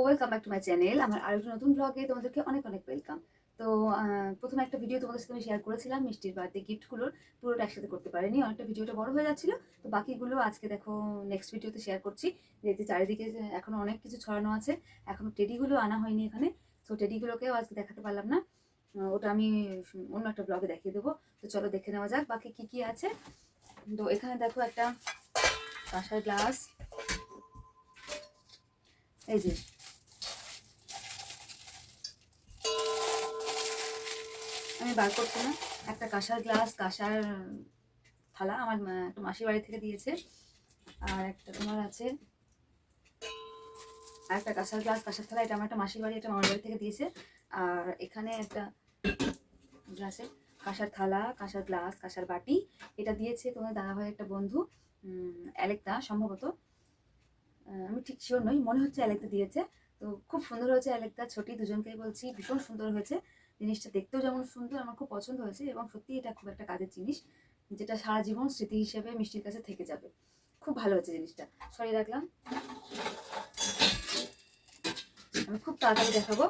Welcome back to my channel. আমার আরেকটা নতুন ব্লগে তোমাদেরকে অনেক অনেক ওয়েলকাম। তো প্রথমে একটা ভিডিও তোমাদের সাথে আমি শেয়ার করেছিলাম মিষ্টির বার্থডে গিফটগুলোর, পুরোটা একসাথে করতে পারিনি, অনেকটা ভিডিওটা বড় হয়ে যাচ্ছিল। তো বাকিগুলো আজকে দেখো নেক্সট ভিডিওতে শেয়ার করছি। যেহেতু চারিদিকে এখনো অনেক কিছু ছড়ানো আছে, এখনো টেডিগুলো আনা হয়নি এখানে, তো টেডিগুলোকেও আজকে দেখাতে পারলাম না। ওটা আমি অন্য একটা ব্লগে দেখিয়ে দেবো। তো চলো দেখে নেওয়া যাক বাকি কি কি আছে। তো এখানে দেখো একটা কাঁসার গ্লাস, এই যে আমি বার করছি না, একটা কাঁসার গ্লাস, কাঁসার থালা আমার একটা মাসির বাড়ি থেকে দিয়েছে। আর একটা তোমার আছে আর একটা কাঁসার গ্লাস, কাঁসার থালা, এটা আমার একটা মাসির বাড়ি, একটা মামার বাড়ি থেকে দিয়েছে। আর এখানে একটা গ্লাসে কাঁসার থালা, কাঁসার গ্লাস, কাঁসার বাটি, এটা দিয়েছে তোমার দাদাভাই একটা বন্ধু, অ্যালেক্তা সম্ভবত, আমি ঠিক শিওর নই, মনে হচ্ছে অ্যালেক্তা দিয়েছে। তো খুব সুন্দর হয়েছে অ্যালেক্তা, ছোটি দুজনকেই বলছি ভীষণ সুন্দর হয়েছে। জিনিসটা দেখতেও যেমন সুন্দর, আমার খুব পছন্দ হয়েছে, এবং সত্যি এটা খুব একটা কাজের জিনিস, যেটা সারা জীবন স্মৃতি হিসেবে মিষ্টির কাছে থেকে যাবে। খুব ভালো হয়েছে জিনিসটা। সরিয়ে রাখলাম, আমি খুব তাড়াতাড়ি দেখাবো।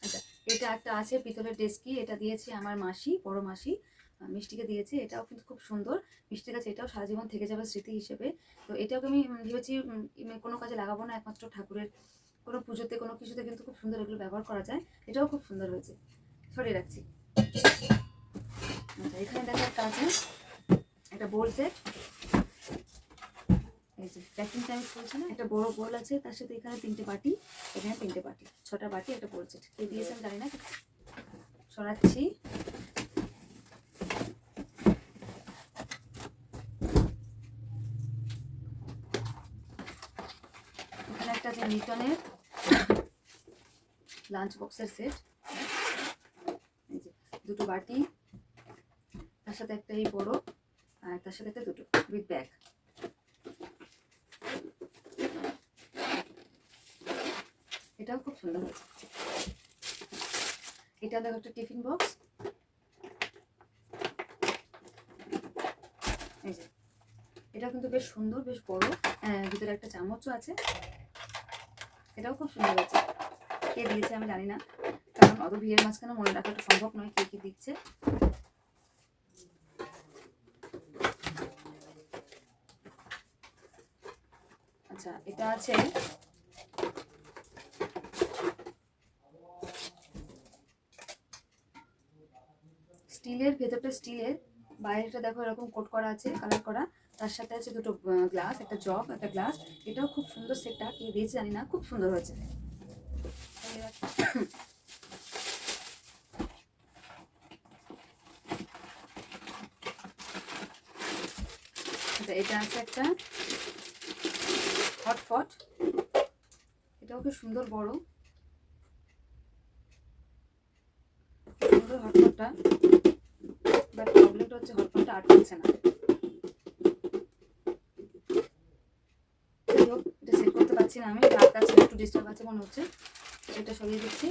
আচ্ছা, এটা একটা আছে পিতলের ডেস্কি, এটা দিয়েছে আমার মাসি, বড় মাসি মিষ্টিকে দিয়েছে। এটাও কিন্তু খুব সুন্দর, মিষ্টির কাছে এটাও সারা জীবন থেকে যাবে স্মৃতি হিসেবে। তো এটাও আমি ভেবেছি কোনো কাজে লাগাবো না, একমাত্র ঠাকুরের কোনো পুজোতে কোনো কিছুতে কিন্তু খুব সুন্দর এগুলো ব্যবহার করা যায়। এটাও খুব সুন্দর হয়েছে, সরিয়ে রাখছি। আচ্ছা, এখানে দেখা একটা আছে একটা বোল সেট, এই যে প্যাকিংটা আমি খুলছি না, একটা বড় বোল আছে, তার সাথে এখানে 3টে বাটি, এখানে 3টে বাটি, 6টা বাটি, একটা বোল সেট। কে দিয়েছে আমি জানি না, সরাচ্ছি। এখানে একটা যে লিটনের লাঞ্চ বক্সের সেট, এই যে 2টো বাটি, তার সাথে একটা এই বড়, আর তার সাথে একটা 2টো উইথ ব্যাগ। এটাও খুব সুন্দর হয়েছে। এটা দেখো একটা টিফিন বক্স, এই যে এটা কিন্তু বেশ সুন্দর, বেশ বড়, ভিতরে একটা চামচও আছে। এটাও খুব সুন্দর হয়েছে। কে দিয়েছে আমি জানি না, কারণ অত ভিড়ের মাঝখানে মনে রাখাটা সম্ভব নয় কে কি দিচ্ছে। আচ্ছা, এটা আছে স্টিলের, ভেতরটা স্টিলের, বাইরেটা দেখো এরকম কোট করা আছে, কালার করা, তার সাথে আছে 2টো গ্লাস, একটা জগ, একটা গ্লাস। এটাও খুব সুন্দর সেটটা, কে দিয়েছে জানি না, খুব সুন্দর হয়েছে। এটা আছে একটা হটপট, এটাও খুব সুন্দর, বড় সুন্দর হটপটটা, বাট প্রবলেমটা হচ্ছে হটপটটা আটকাচ্ছে না। যাই হোক, এটা সেট করতে পারছি না আমি, রাত আছে, একটু ডিস্টার্ব আছে মনে হচ্ছে, সেটা সরিয়ে দিচ্ছি।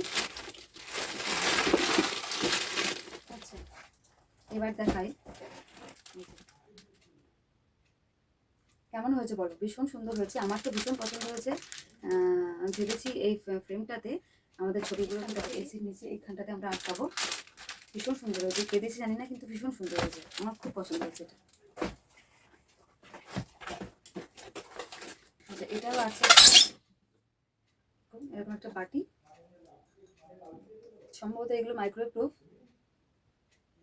আচ্ছা, এবার দেখাই কেমন হয়েছে বলো। ভীষণ সুন্দর হয়েছে, আমার তো ভীষণ পছন্দ হয়েছে। আমি ভেবেছি এই ফ্রেমটাতে আমাদের ছবিগুলো এসির নিচে এইখানটাতে আমরা আটকাবো। ভীষণ সুন্দর হয়েছে, কেঁদেছি জানি না, কিন্তু ভীষণ সুন্দর হয়েছে, আমার খুব পছন্দ হয়েছে এটা। আচ্ছা, এটাও আছে এরকম একটা বাটি, সম্ভবত এগুলো মাইক্রোওয়েভ প্রুফ,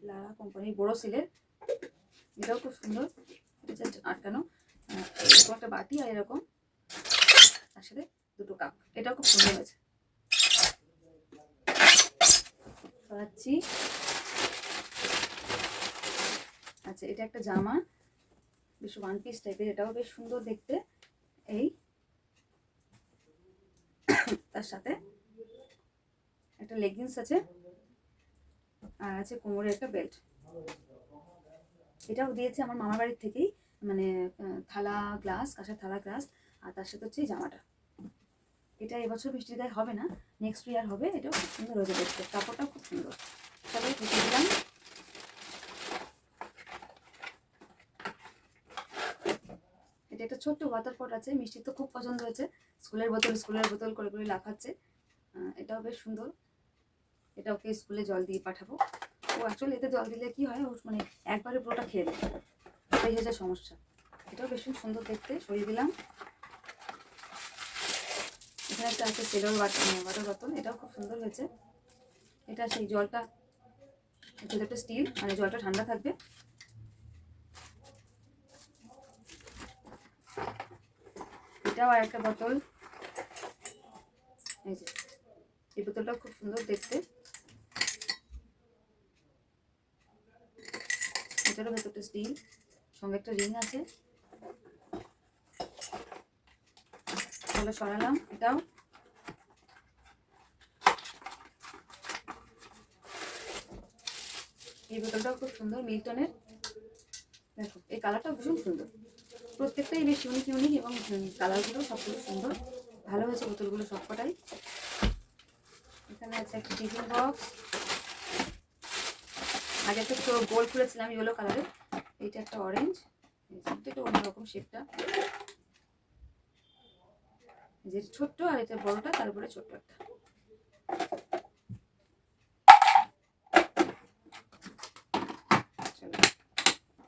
লারা কোম্পানির বড় সিলের। এটাও খুব সুন্দর, এটা জাস্ট আটকানো, এরকম একটা বাটি, আর এরকম তার সাথে 2টো কাপ। এটাও খুব সুন্দর হয়েছে, সরাচ্ছি। আচ্ছা, এটা একটা জামা, বেশ 1 পিস টাইপের, এটাও বেশ সুন্দর দেখতে। এই তার সাথে একটা লেগিংস আছে, আর আছে কোমরে একটা বেল্ট। এটাও দিয়েছে আমার মামার বাড়ির থেকেই, মানে থালা গ্লাস, কাঁসার থালা গ্লাস, আর তার সাথে হচ্ছে এই জামাটা। এটা এবছর বৃষ্টির গায়ে হবে না, নেক্সট ইয়ার হবে। এটাও খুব সুন্দর হয়েছে দেখতে, কাপড়টাও খুব সুন্দর। সবাই ঢুকিয়ে দিলাম। এটা একটা ছোট্ট ওয়াটার পট আছে, মিষ্টি তো খুব পছন্দ হয়েছে, স্কুলের বোতল করে করে লাফাচ্ছে। এটাও বেশ সুন্দর, এটা ওকে স্কুলে জল দিয়ে পাঠাবো। ও অ্যাকচুয়ালি এতে জল দিলে কি হয়, ও মানে একবারে পুরোটা খেয়ে নেয়, এটাই হয়েছে সমস্যা। এটাও বেশ সুন্দর দেখতে, সরিয়ে দিলাম। এখানে একটা আছে সেলোর ওয়াটার বোতল, এটাও খুব সুন্দর হয়েছে। এটা সেই জলটা ভেতরটা স্টিল, মানে জলটা ঠান্ডা থাকবে। এটাও আর একটা বোতল, এই যে এই বোতলটাও খুব সুন্দর দেখতে। এটারও ভেতরটা স্টিল, সঙ্গে একটা রিং আছে। তাহলে সরালাম এটাও। এই বোতলটাও খুব সুন্দর, মিল্টনের। দেখো এই কালারটাও ভীষণ সুন্দর, প্রত্যেকটাই বেশ ইউনিক এবং কালারগুলো সবগুলো সুন্দর, ভালো হয়েছে বোতলগুলো সবকটাই। এখানে আছে একটা টিফিন বক্স, আগে একটা গোল খুলেছিলাম ইয়েলো কালারের, এইটা একটা অরেঞ্জ, একটু অন্যরকম শেপটা, যে ছোট্ট আর এটা বড়টা, তারপরে ছোট্ট একটা।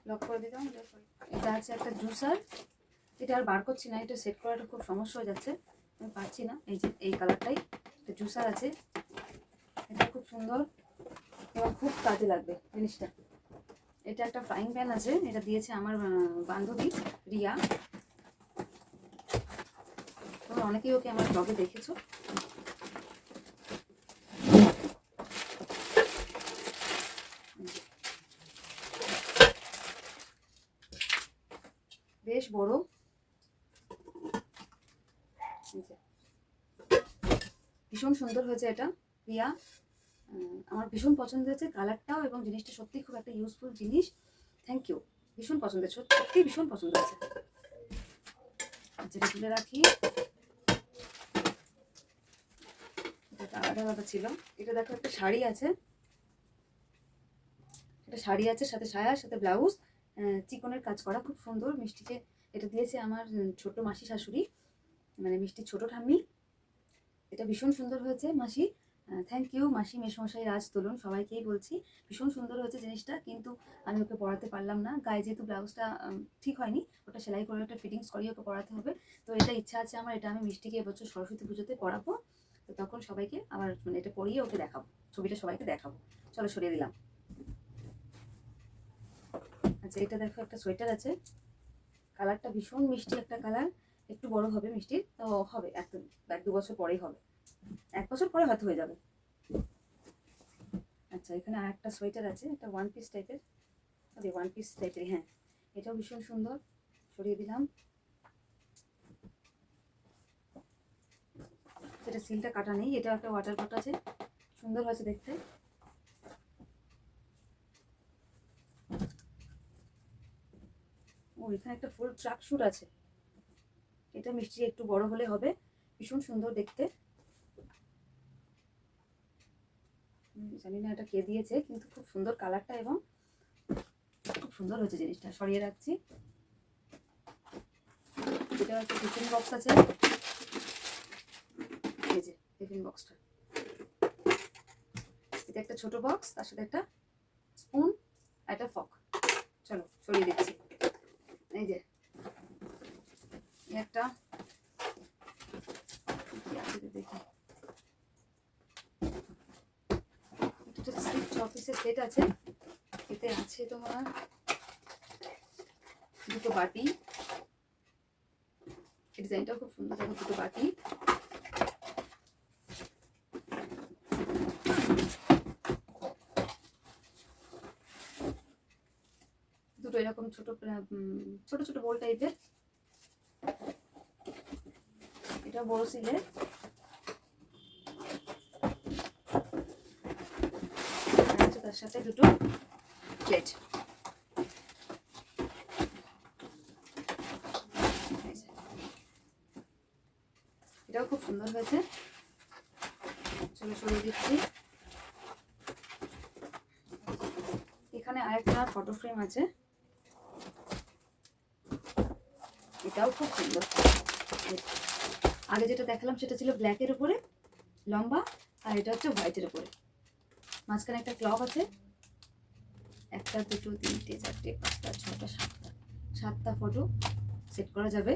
লক করে দিতাম। এটা আছে একটা জুসার, এটা আর বার করছি না, এটা সেট করাটা খুব সমস্যা হয়ে যাচ্ছে, আমি পারছি না। এই যে এই কালারটাই একটা জুসার আছে, এটা খুব সুন্দর এবং খুব কাজে লাগবে জিনিসটা। এটা একটা ফ্রাইং প্যান আছে, এটা দিয়েছে আমার বান্ধবী রিয়া, তোমরা অনেকেই ওকে আমার ব্লগে দেখেছো। বেশ বড়, ভীষণ সুন্দর হয়েছে এটা রিয়া, আমার ভীষণ পছন্দ হয়েছে কালারটাও, এবং জিনিসটা সত্যি খুব একটা ইউজফুল জিনিস। থ্যাংক ইউ, ভীষণ পছন্দ হয়েছে, সত্যি ভীষণ পছন্দ হয়েছে। যেটা তুলে রাখি, এটা আলাদা আলাদা ছিল। এটা দেখো একটা শাড়ি আছে, একটা শাড়ি আছে, সাথে সায়া, সাথে ব্লাউজ, চিকনের কাজ করা, খুব সুন্দর। মিষ্টিকে এটা দিয়েছে আমার ছোট মাসি শাশুড়ি, মানে মিষ্টির ছোট ঠাম্মি। এটা ভীষণ সুন্দর হয়েছে মাসি, থ্যাংক ইউ মাসি, মেসমশাই, রাজ, তরুণ, সবাইকেই বলছি ভীষণ সুন্দর হয়েছে জিনিসটা। কিন্তু আমি ওকে পড়াতে পারলাম না, গায়ে যেহেতু ব্লাউজটা ঠিক হয়নি, ওটা সেলাই করে ওটা ফিটিংস করিয়ে ওকে পড়াতে হবে। তো এটা ইচ্ছা আছে আমার, এটা আমি মিষ্টিকে এবছর সরস্বতী পুজোতে পড়াবো, তো তখন সবাইকে আবার মানে এটা পরিয়ে ওকে দেখাবো, ছবিটা সবাইকে দেখাবো। চলো সরিয়ে দিলাম। আচ্ছা এটা দেখো একটা সোয়েটার আছে, কালারটা ভীষণ মিষ্টি একটা কালার, একটু বড় হবে মিষ্টির, তো হবে এক দু বছর পরেই হবে, 1 বছর পরে হয়তো হয়ে যাবে। আচ্ছা এখানে আর একটা সোয়েটার আছে, এটা ওয়ান পিস টাইপের, ওয়ান পিস টাইপের, হ্যাঁ এটাও ভীষণ সুন্দর, সরিয়ে দিলাম। সেটা সিলটা কাটা নেই, এটা একটা ওয়াটার পট আছে, সুন্দর হয়েছে দেখতে। ও এখানে একটা ফুল ট্রাক স্যুট আছে, এটা মিষ্টি একটু বড় হলে হবে, ভীষণ সুন্দর দেখতে। জানি না এটা কে দিয়েছে, কিন্তু খুব সুন্দর কালারটা এবং খুব সুন্দর হয়েছে জিনিসটা, সরিয়ে রাখছি। এটা একটা টিফিন বক্স আছে, এই যে টিফিন বক্সটা, এটা একটা ছোট বক্স, তার সাথে একটা স্পুন, একটা ফক। চলো সরিয়ে দিচ্ছি। এই যে একটা দেখি, অফিসের সেট আছে, এতে আছে তোমার দুটো বাটি, এই ডিজাইনটাও খুব সুন্দর, দেখো দুটো বাটি, দুটো এরকম ছোট ছোট ছোট বোল টাইপের, এটা বড় সিলের, তার সাথে দুটো প্লেট। এটাও খুব সুন্দর হয়েছে, চলো সরিয়ে দিচ্ছি। এখানে আরেকটা ফটো ফ্রেম আছে, এটাও খুব সুন্দর। আগে যেটা দেখালাম সেটা ছিল ব্ল্যাকের উপরে লম্বা, আর এটা হচ্ছে হোয়াইটের উপরে। মাঝখানে একটা ক্লব আছে, 1 2 3 4 5 6 7টা ফটো সেট করা যাবে।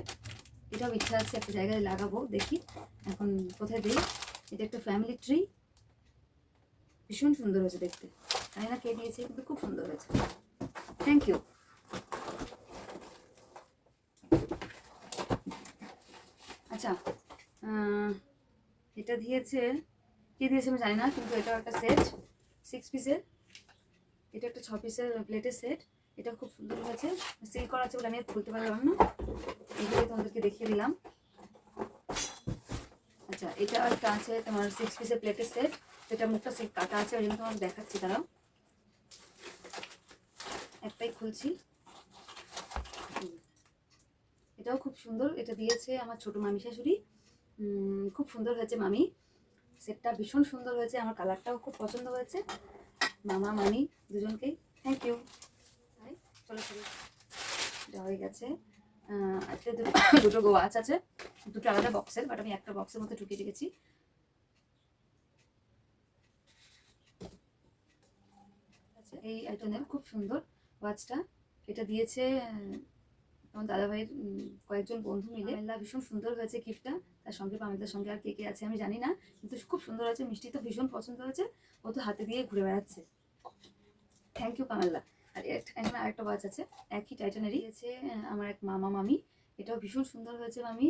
এটাও ইচ্ছা আছে একটা জায়গায় লাগাবো, দেখি এখন কোথায় দিই। এটা একটা ফ্যামিলি ট্রি, ভীষণ সুন্দর হয়েছে দেখতে। জানি না কে দিয়েছে, কিন্তু খুব সুন্দর হয়েছে। Thank you. আচ্ছা, এটা দিয়েছে, কে দিয়েছে আমি জানি না, কিন্তু এটাও একটা সেট 6 পিসের। এটা একটা 6 পিসের প্লেটের সেট। এটা খুব সুন্দর হয়েছে, সিল করা আছে বলে আমি খুলতে পারলাম না, এগুলো তোমাদেরকে দেখিয়ে দিলাম। আচ্ছা, এটা একটা আছে তোমার 6 পিসের প্লেটের সেট, যেটা মুখটা সিল কাটা আছে, ওই জন্য তোমাকে দেখাচ্ছি। দাঁড়াও, একটাই খুলছি। এটাও খুব সুন্দর, এটা দিয়েছে আমার ছোট মামি শাশুড়ি। খুব সুন্দর হয়েছে মামি, সেটটা ভীষণ সুন্দর হয়েছে, আমার কালারটাও খুব পছন্দ হয়েছে। মামা মামি দুজনকেই থ্যাংক ইউ। চলো চলো, এটা হয়ে গেছে। আজকে দুটো গোয়াচ আছে, দুটো আলাদা বক্সের, বাট আমি একটা বক্সের মধ্যে ঢুকিয়ে রেখেছি। আচ্ছা, এই আইটেমের খুব সুন্দর ওয়াচটা, এটা দিয়েছে আমার দাদাভাইয়ের কয়েকজন বন্ধু মিলে। ভীষণ সুন্দর হয়েছে গিফটটা। তার সঙ্গে পামেলার সঙ্গে আর কে কে আছে আমি জানি না, কিন্তু খুব সুন্দর হয়েছে। মিষ্টি তো ভীষণ পছন্দ হয়েছে, ও তো হাতে দিয়ে ঘুরে বেড়াচ্ছে। Thank you Pamela. আর এখানে আরেকটা ওয়াচ আছে, একই টাইটানেরই আছে, আমার এক মামা মামি। এটাও ভীষণ সুন্দর হয়েছে মামি।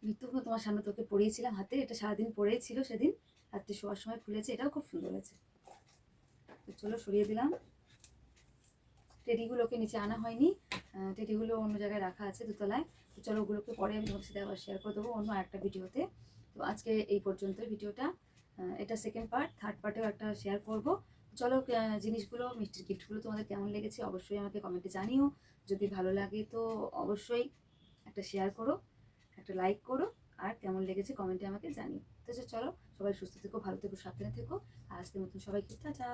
মৃত্যুকে তোমার সামনে তোকে পরিয়েছিলাম হাতে, এটা সারাদিন পরেই ছিল সেদিন, রাত্রে শোয়ার সময় খুলেছে। এটাও খুব সুন্দর হয়েছে। তো চলো সরিয়ে দিলাম। টেডিগুলোকে নিচে আনা হয়নি, টেডিগুলো অন্য জায়গায় রাখা আছে দোতলায়। তো চলো ওগুলোকে পরে আমি তোমার সাথে আবার শেয়ার করে দেবো অন্য একটা ভিডিওতে। তো আজকে এই পর্যন্ত ভিডিওটা, এটা সেকেন্ড পার্ট, থার্ড পার্টেও একটা শেয়ার করব। চলো, জিনিসগুলো মিষ্টির গিফটগুলো তোমাদের কেমন লেগেছে অবশ্যই আমাকে কমেন্টে জানিও। যদি ভালো লাগে তো অবশ্যই একটা শেয়ার করো, একটা লাইক করো, আর কেমন লেগেছে কমেন্টে আমাকে জানিও। তো চলো, সবাই সুস্থ থেকো, ভালো থেকো, সাবধানে থেকো। আর আজকের মতন সবাইকে টাটা।